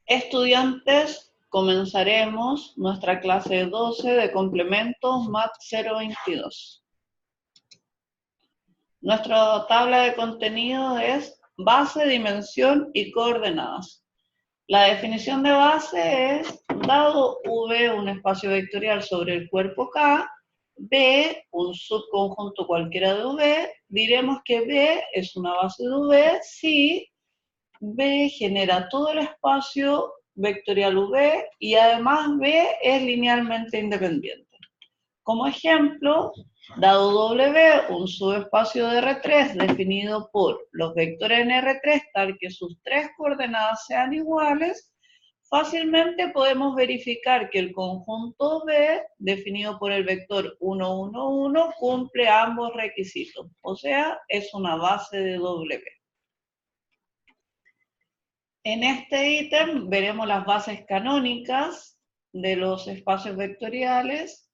Estudiantes, comenzaremos nuestra clase 12 de complementos MAT 022. Nuestra tabla de contenido es base, dimensión y coordenadas. La definición de base es, dado V un espacio vectorial sobre el cuerpo K, B un subconjunto cualquiera de V, diremos que B es una base de V si B genera todo el espacio vectorial V y además B es linealmente independiente. Como ejemplo, dado W un subespacio de R3 definido por los vectores en R3 tal que sus tres coordenadas sean iguales, fácilmente podemos verificar que el conjunto B definido por el vector 1, 1, 1 cumple ambos requisitos, o sea, es una base de W. En este ítem veremos las bases canónicas de los espacios vectoriales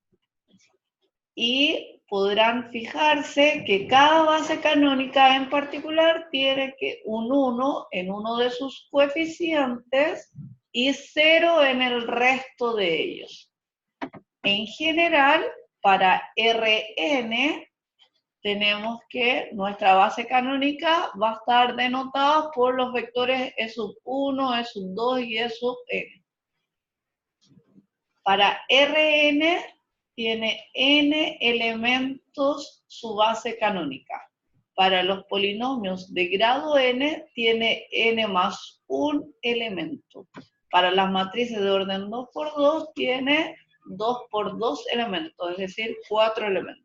y podrán fijarse que cada base canónica en particular tiene que un 1 en uno de sus coeficientes y 0 en el resto de ellos. En general, para Rn, tenemos que nuestra base canónica va a estar denotada por los vectores E sub 1, E sub 2 y E sub n. Para Rn tiene n elementos su base canónica. Para los polinomios de grado n tiene n más un elemento. Para las matrices de orden 2 por 2 tiene 2 por 2 elementos, es decir, 4 elementos.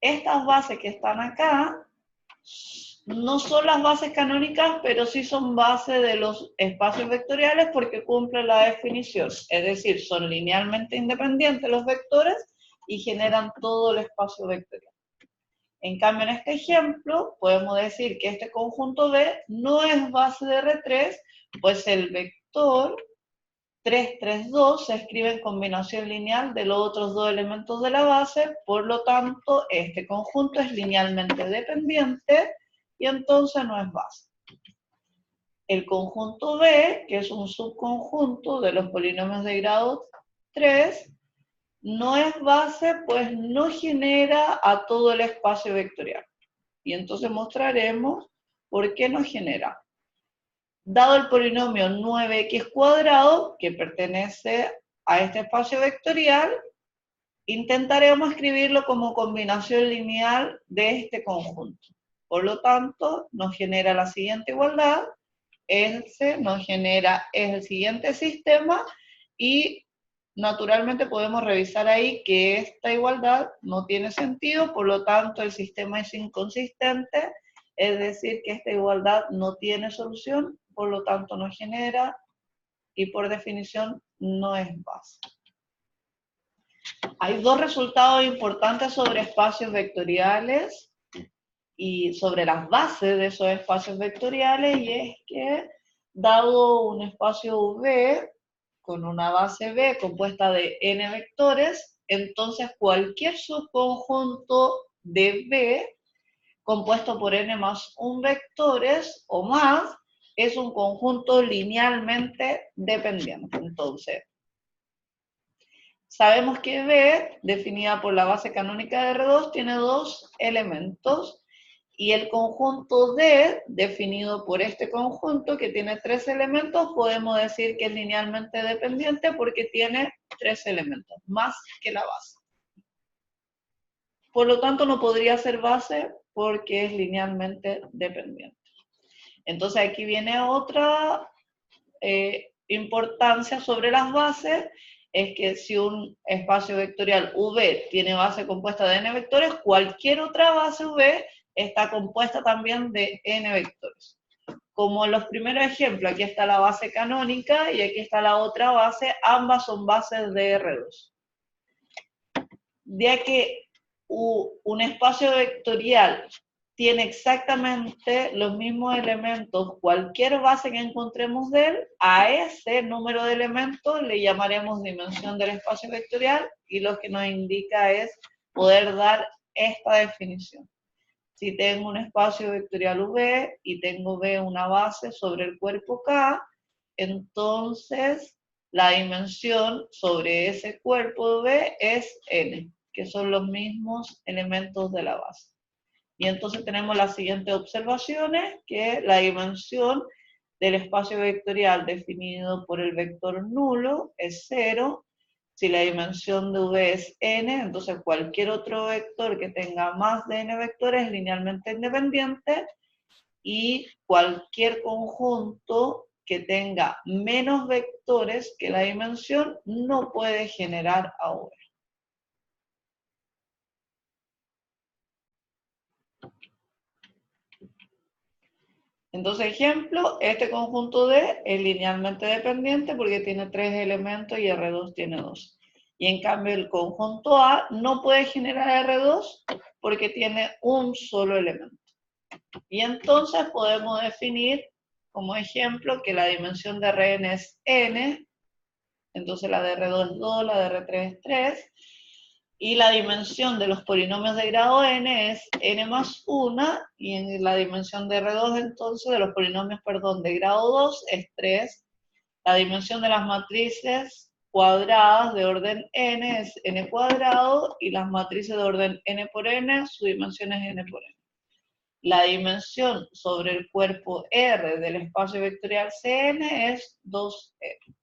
Estas bases que están acá no son las bases canónicas, pero sí son bases de los espacios vectoriales porque cumplen la definición. Es decir, son linealmente independientes los vectores y generan todo el espacio vectorial. En cambio, en este ejemplo, podemos decir que este conjunto B no es base de R3, pues el vector 3, 3, 2 se escribe en combinación lineal de los otros dos elementos de la base, por lo tanto, este conjunto es linealmente dependiente y entonces no es base. El conjunto B, que es un subconjunto de los polinomios de grado 3, no es base, pues no genera a todo el espacio vectorial. Y entonces mostraremos por qué no genera. Dado el polinomio 9x cuadrado, que pertenece a este espacio vectorial, intentaremos escribirlo como combinación lineal de este conjunto. Por lo tanto, nos genera la siguiente igualdad, ese nos genera el siguiente sistema y naturalmente podemos revisar ahí que esta igualdad no tiene sentido, por lo tanto el sistema es inconsistente, es decir que esta igualdad no tiene solución, por lo tanto no genera y por definición no es base. Hay dos resultados importantes sobre espacios vectoriales y sobre las bases de esos espacios vectoriales, y es que dado un espacio V con una base B compuesta de n vectores, entonces cualquier subconjunto de B compuesto por n más 1 vectores o más es un conjunto linealmente dependiente. Entonces, sabemos que B, definida por la base canónica de R2, tiene dos elementos, y el conjunto D, definido por este conjunto, que tiene tres elementos, podemos decir que es linealmente dependiente porque tiene tres elementos, más que la base. Por lo tanto, no podría ser base porque es linealmente dependiente. Entonces, aquí viene otra importancia sobre las bases, es que si un espacio vectorial V tiene base compuesta de n vectores, cualquier otra base V está compuesta también de n vectores. Como en los primeros ejemplos, aquí está la base canónica y aquí está la otra base, ambas son bases de R2. Ya que un espacio vectorial tiene exactamente los mismos elementos, cualquier base que encontremos de él, a ese número de elementos le llamaremos dimensión del espacio vectorial, y lo que nos indica es poder dar esta definición. Si tengo un espacio vectorial V y tengo V una base sobre el cuerpo K, entonces la dimensión sobre ese cuerpo V es n, que son los mismos elementos de la base. Y entonces tenemos las siguientes observaciones, que la dimensión del espacio vectorial definido por el vector nulo es 0. Si la dimensión de V es n, entonces cualquier otro vector que tenga más de n vectores es linealmente independiente, y cualquier conjunto que tenga menos vectores que la dimensión no puede generar a V. Entonces, ejemplo, este conjunto D es linealmente dependiente porque tiene 3 elementos y R2 tiene 2. Y en cambio el conjunto A no puede generar R2 porque tiene un solo elemento. Y entonces podemos definir como ejemplo que la dimensión de Rn es n, entonces la de R2 es 2, la de R3 es 3, y la dimensión de los polinomios de grado n es n más 1, y en la dimensión de R2 entonces, de los polinomios, perdón, de grado 2 es 3. La dimensión de las matrices cuadradas de orden n es n cuadrado, y las matrices de orden n por n, su dimensión es n por n. La dimensión sobre el cuerpo R del espacio vectorial Cn es 2n.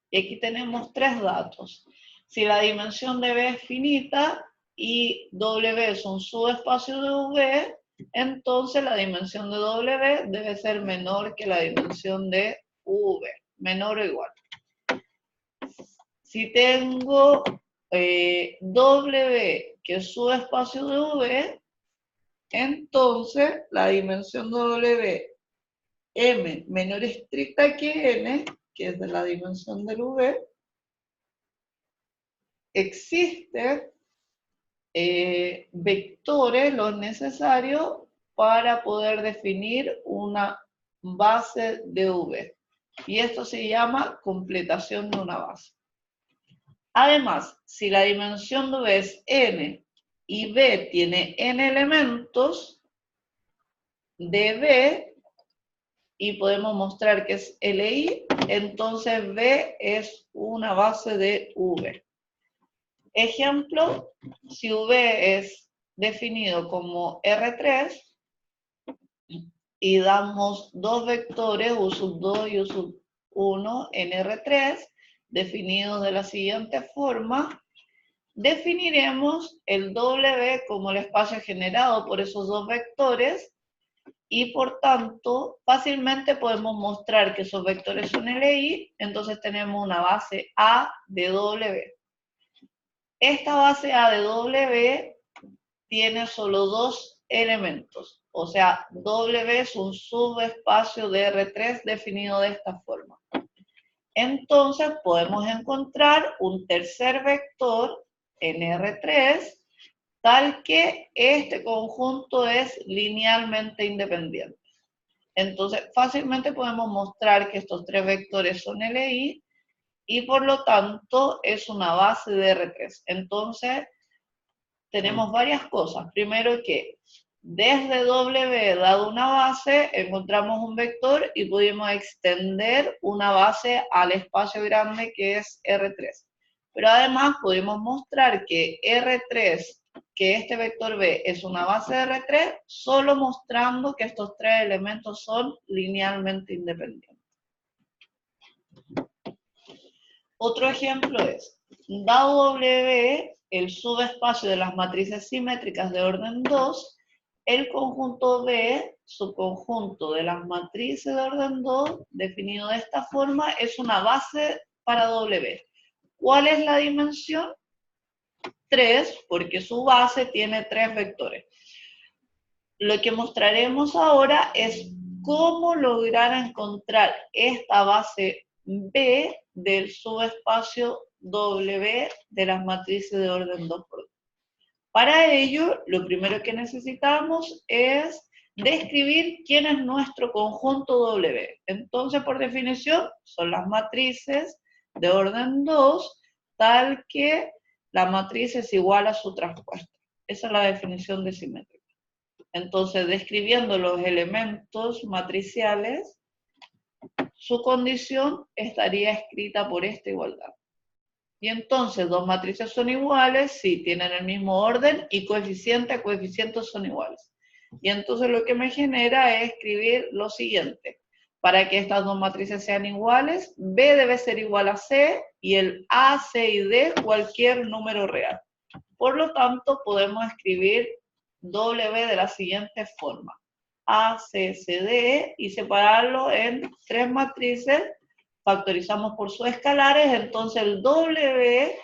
Y aquí tenemos 3 datos. Si la dimensión de V es finita y W es un subespacio de V, entonces la dimensión de W debe ser menor que la dimensión de V, menor o igual. Si tengo W que es subespacio de V, entonces la dimensión de W M menor estricta que N, que es de la dimensión del V, existen vectores los necesarios para poder definir una base de V. Y esto se llama completación de una base. Además, si la dimensión de V es n y V tiene n elementos de V, y podemos mostrar que es LI, entonces V es una base de V. Ejemplo, si V es definido como R3 y damos dos vectores U sub 2 y U sub 1 en R3, definidos de la siguiente forma, definiremos el W como el espacio generado por esos dos vectores y por tanto fácilmente podemos mostrar que esos vectores son LI, entonces tenemos una base A de W. Esta base A de W tiene solo dos elementos, o sea, W es un subespacio de R3 definido de esta forma. Entonces podemos encontrar un tercer vector en R3 tal que este conjunto es linealmente independiente. Entonces fácilmente podemos mostrar que estos tres vectores son LI y por lo tanto es una base de R3. Entonces tenemos varias cosas. Primero que desde W dado una base encontramos un vector y pudimos extender una base al espacio grande que es R3. Pero además pudimos mostrar que R3, que este vector B es una base de R3, solo mostrando que estos tres elementos son linealmente independientes. Otro ejemplo es, dado W, el subespacio de las matrices simétricas de orden 2, el conjunto B, subconjunto de las matrices de orden 2, definido de esta forma, es una base para W. ¿Cuál es la dimensión? 3, porque su base tiene 3 vectores. Lo que mostraremos ahora es cómo lograr encontrar esta base B del subespacio W de las matrices de orden 2×2. Para ello, lo primero que necesitamos es describir quién es nuestro conjunto W. Entonces, por definición, son las matrices de orden 2, tal que la matriz es igual a su traspuesta. Esa es la definición de simétrica. Entonces, describiendo los elementos matriciales, su condición estaría escrita por esta igualdad. Y entonces, dos matrices son iguales, sí, tienen el mismo orden y coeficiente a coeficientes son iguales. Y entonces lo que me genera es escribir lo siguiente. Para que estas dos matrices sean iguales, B debe ser igual a C y el A, C y D cualquier número real. Por lo tanto, podemos escribir W de la siguiente forma. A, C, C, D y separarlo en tres matrices. Factorizamos por sus escalares, entonces el W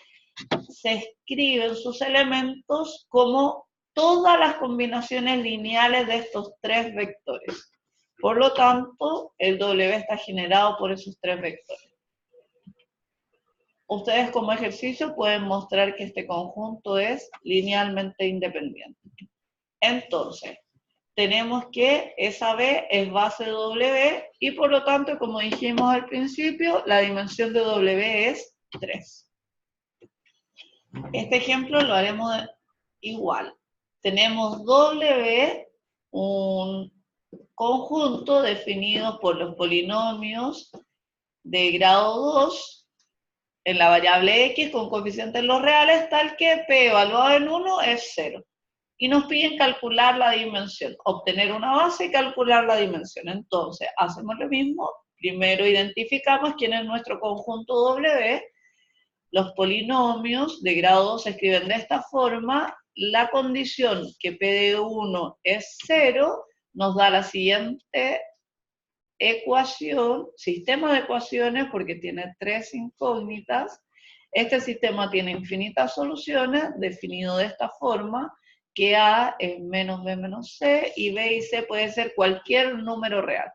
se escribe en sus elementos como todas las combinaciones lineales de estos tres vectores. Por lo tanto, el W está generado por esos tres vectores. Ustedes como ejercicio pueden mostrar que este conjunto es linealmente independiente. Entonces, tenemos que esa B es base de W y por lo tanto, como dijimos al principio, la dimensión de W es 3. Este ejemplo lo haremos igual. Tenemos W, un conjunto definido por los polinomios de grado 2 en la variable X con coeficientes en los reales, tal que P evaluado en 1 es 0. Y nos piden calcular la dimensión, obtener una base y calcular la dimensión. Entonces, hacemos lo mismo. Primero identificamos quién es nuestro conjunto W. Los polinomios de grado 2 se escriben de esta forma. La condición que P de 1 es 0 nos da la siguiente ecuación, sistema de ecuaciones, porque tiene tres incógnitas. Este sistema tiene infinitas soluciones, definido de esta forma, que A es menos B menos C, y B y C puede ser cualquier número real.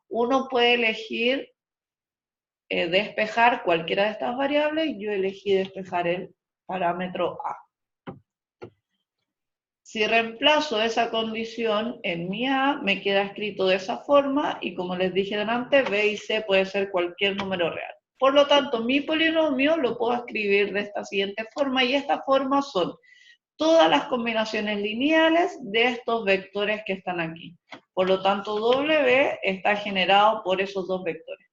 Uno puede elegir despejar cualquiera de estas variables, yo elegí despejar el parámetro A. Si reemplazo esa condición en mi A, me queda escrito de esa forma, y como les dije antes, B y C puede ser cualquier número real. Por lo tanto, mi polinomio lo puedo escribir de esta siguiente forma, y esta forma son todas las combinaciones lineales de estos vectores que están aquí. Por lo tanto, W está generado por esos dos vectores.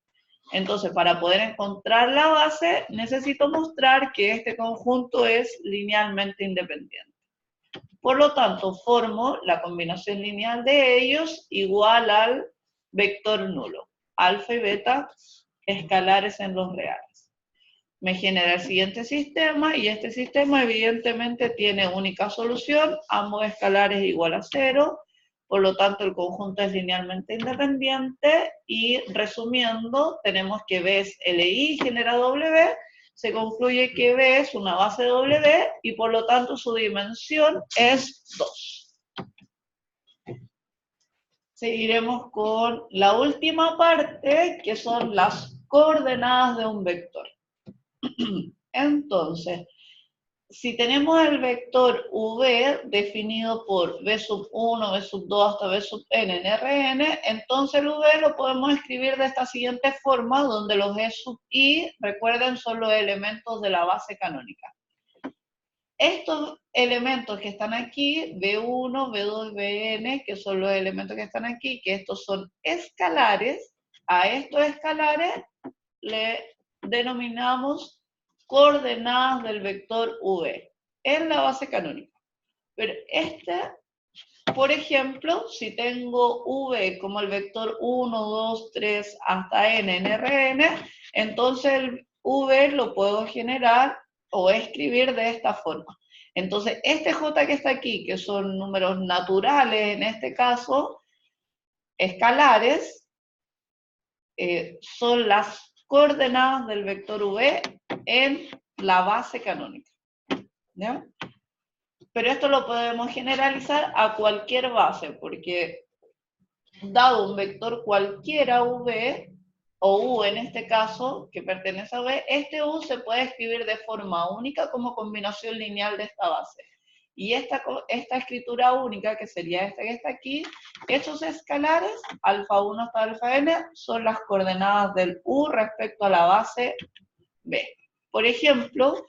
Entonces, para poder encontrar la base, necesito mostrar que este conjunto es linealmente independiente. Por lo tanto, formo la combinación lineal de ellos igual al vector nulo. Alfa y beta escalares en los reales. Me genera el siguiente sistema, y este sistema evidentemente tiene única solución, ambos escalares igual a 0, por lo tanto el conjunto es linealmente independiente, y resumiendo, tenemos que B es LI genera W, se concluye que B es una base de W, y por lo tanto su dimensión es 2. Seguiremos con la última parte, que son las coordenadas de un vector. Entonces, si tenemos el vector V definido por V sub 1, V sub 2 hasta V sub n en Rn, entonces el V lo podemos escribir de esta siguiente forma, donde los E sub I, recuerden, son los elementos de la base canónica. Estos elementos que están aquí, V1, V2, Vn, que son los elementos que están aquí, que estos son escalares, a estos escalares le denominamos coordenadas del vector V en la base canónica. Pero por ejemplo, si tengo V como el vector 1, 2, 3 hasta n en Rn, entonces el V lo puedo generar o escribir de esta forma. Entonces, este J que está aquí, que son números naturales en este caso, escalares, son las coordenadas del vector V en la base canónica. ¿Ya? Pero esto lo podemos generalizar a cualquier base, porque dado un vector cualquiera V, o U en este caso, que pertenece a V, este U se puede escribir de forma única como combinación lineal de esta base. Y esta escritura única, que sería esta que está aquí, estos escalares, alfa 1 hasta alfa n, son las coordenadas del U respecto a la base B. Por ejemplo,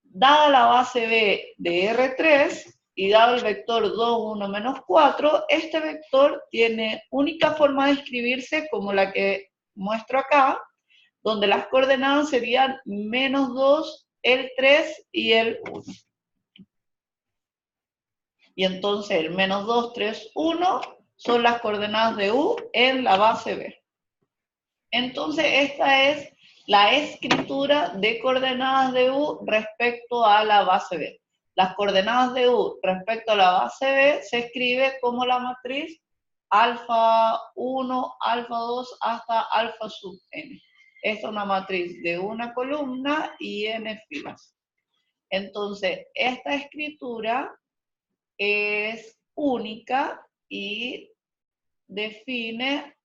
dada la base B de R3 y dado el vector 2, 1, menos 4, este vector tiene única forma de escribirse como la que muestro acá, donde las coordenadas serían -2, el 3 y el 1. Y entonces el -2, 3, 1 son las coordenadas de U en la base B. Entonces esta es la escritura de coordenadas de U respecto a la base B. Las coordenadas de U respecto a la base B se escribe como la matriz alfa 1, alfa 2 hasta alfa sub n. Esta es una matriz de una columna y n filas. Entonces, esta escritura es única y define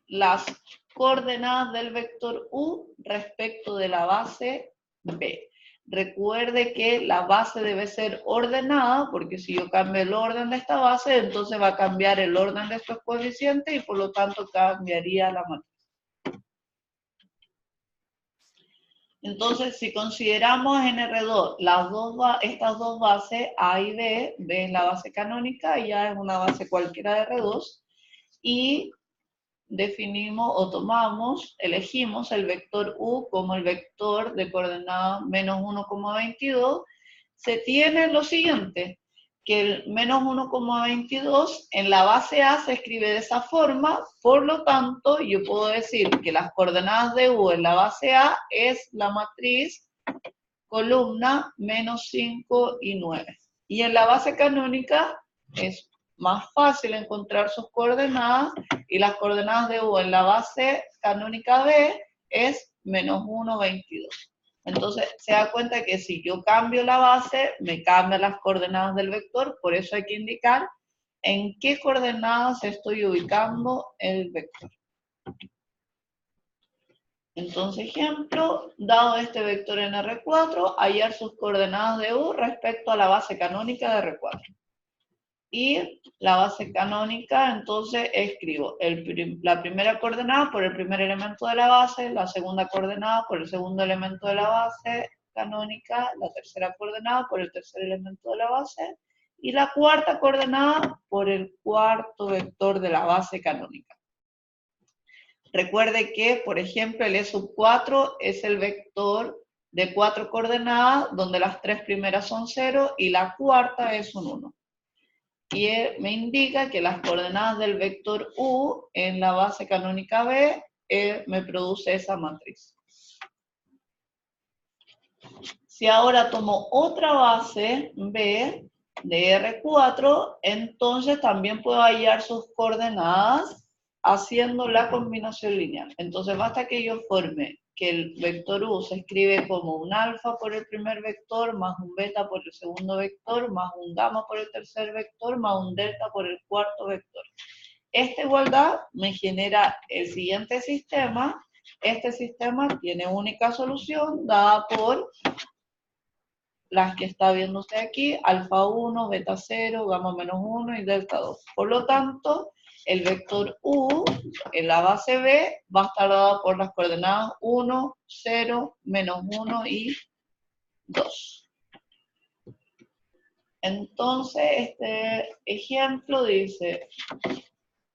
las coordenadas del vector U respecto de la base B. Recuerde que la base debe ser ordenada, porque si yo cambio el orden de esta base, entonces va a cambiar el orden de estos coeficientes y por lo tanto cambiaría la matriz. Entonces, si consideramos en R2 estas dos bases, A y B, B es la base canónica y A es una base cualquiera de R2, y definimos o elegimos el vector U como el vector de coordenada -1,22, se tiene lo siguiente, que el -1,22 en la base A se escribe de esa forma, por lo tanto, yo puedo decir que las coordenadas de U en la base A es la matriz columna -5 y 9. Y en la base canónica es más fácil encontrar sus coordenadas, y las coordenadas de U en la base canónica B es -1, 22. Entonces, se da cuenta que si yo cambio la base, me cambian las coordenadas del vector, por eso hay que indicar en qué coordenadas estoy ubicando el vector. Entonces, ejemplo, dado este vector en R4, hallar sus coordenadas de U respecto a la base canónica de R4. Y la base canónica, entonces escribo la primera coordenada por el primer elemento de la base, la segunda coordenada por el segundo elemento de la base canónica, la tercera coordenada por el tercer elemento de la base, y la cuarta coordenada por el cuarto vector de la base canónica. Recuerde que, por ejemplo, el E sub 4 es el vector de 4 coordenadas, donde las 3 primeras son 0 y la cuarta es un 1. Y me indica que las coordenadas del vector U en la base canónica B me produce esa matriz. Si ahora tomo otra base B de R4, entonces también puedo hallar sus coordenadas haciendo la combinación lineal. Entonces basta que yo forme que el vector U se escribe como un alfa por el primer vector, más un beta por el segundo vector, más un gamma por el tercer vector, más un delta por el cuarto vector. Esta igualdad me genera el siguiente sistema. Este sistema tiene única solución dada por las que está viendo usted aquí, alfa 1, beta 0, gamma menos 1 y delta 2. Por lo tanto, el vector U en la base B va a estar dado por las coordenadas 1, 0, menos 1 y 2. Entonces, este ejemplo dice,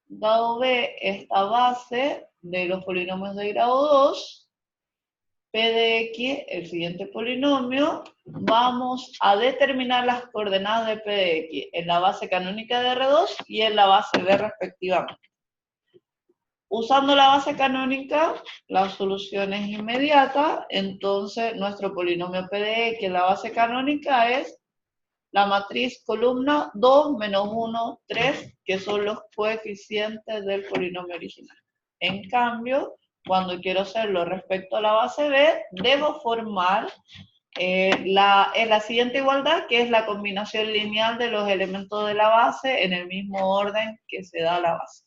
dado B esta base de los polinomios de grado 2, P de X, el siguiente polinomio, vamos a determinar las coordenadas de P de X en la base canónica de R2 y en la base B respectivamente. Usando la base canónica, la solución es inmediata, entonces nuestro polinomio P de X en la base canónica es la matriz columna 2, menos 1, 3, que son los coeficientes del polinomio original. En cambio, cuando quiero hacerlo respecto a la base B, debo formar la siguiente igualdad, que es la combinación lineal de los elementos de la base en el mismo orden que se da la base.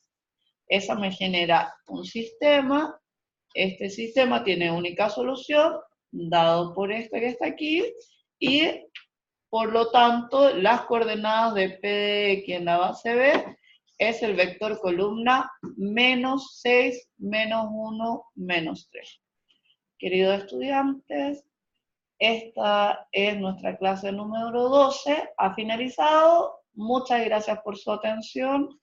Esa me genera un sistema. Este sistema tiene única solución, dado por este que está aquí, y por lo tanto, las coordenadas de P de X en la base B es el vector columna menos 6, menos 1, menos 3. Queridos estudiantes, esta es nuestra clase número 12. Ha finalizado. Muchas gracias por su atención.